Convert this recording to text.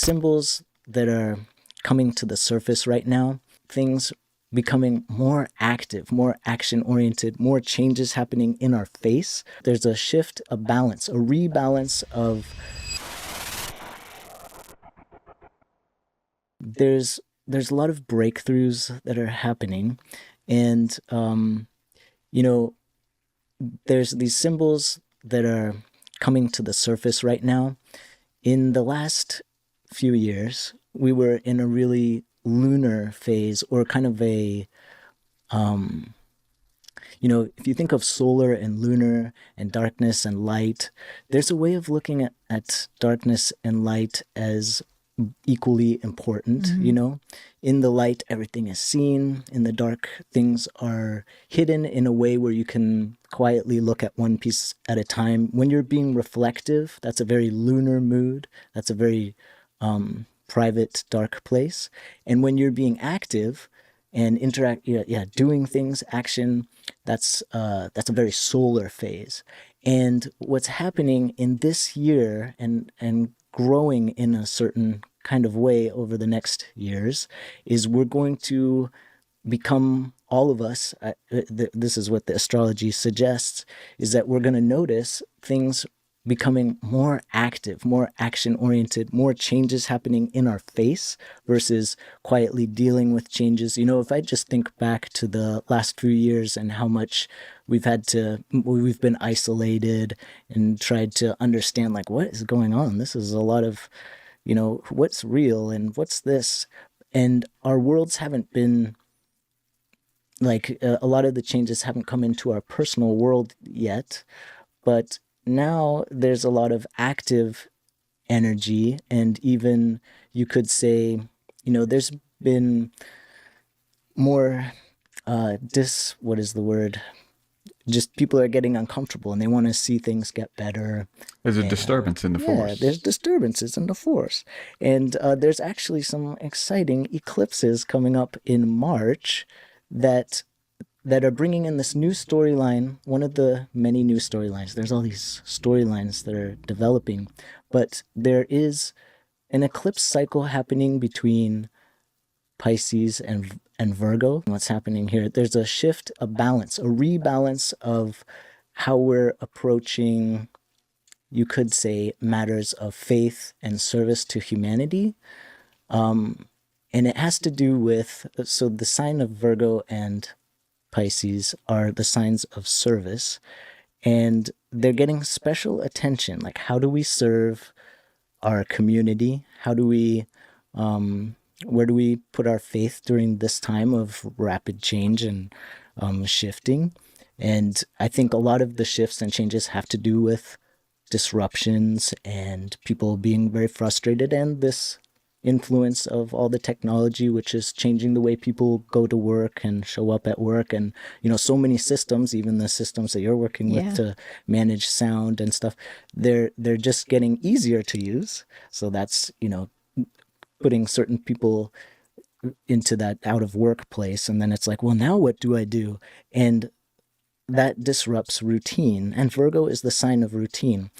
symbols that are coming to the surface right now, things becoming more active, more action-oriented, more changes happening in our face. There's a shift, a balance, a rebalance of there's a lot of breakthroughs that are happening, and there's these symbols that are coming to the surface right now. In the last few years, we were in a really lunar phase, or kind of a if you think of solar and lunar and darkness and light, there's a way of looking at darkness and light as equally important. In the light, everything is seen. In the dark, things are hidden in a way where you can quietly look at one piece at a time. When you're being reflective, that's a very lunar mood. That's a very private, dark place. And when you're being active and doing things, action, that's a very solar phase. And what's happening in this year and growing in a certain kind of way over the next years is we're going to become, all of us, this is what the astrology suggests, is that we're going to notice things becoming more active, more action-oriented, more changes happening in our face versus quietly dealing with changes. If I just think back to the last few years and how much we've been isolated and tried to understand, like, what is going on? This is a lot of, what's real and what's this? And our worlds haven't been, like, a lot of the changes haven't come into our personal world yet, but now there's a lot of active energy, and even you could say, there's been more what is the word? Just people are getting uncomfortable and they want to see things get better. There's a disturbance in the force. Yeah, there's disturbances in the force. And there's actually some exciting eclipses coming up in March that are bringing in this new storyline, one of the many new storylines. There's all these storylines that are developing, but there is an eclipse cycle happening between Pisces and Virgo. What's happening here? There's a shift, a balance, a rebalance of how we're approaching, you could say, matters of faith and service to humanity. And it has to do with, so the sign of Virgo and Pisces are the signs of service, and they're getting special attention. Like, how do we serve our community? How do we, where do we put our faith during this time of rapid change and shifting? And I think a lot of the shifts and changes have to do with disruptions and people being very frustrated, and this influence of all the technology, which is changing the way people go to work and show up at work. And, so many systems, even the systems that you're working with to manage sound and stuff, they're just getting easier to use. So that's, putting certain people into that out of work place. And then it's like, well, now what do I do? And that disrupts routine. And Virgo is the sign of routine.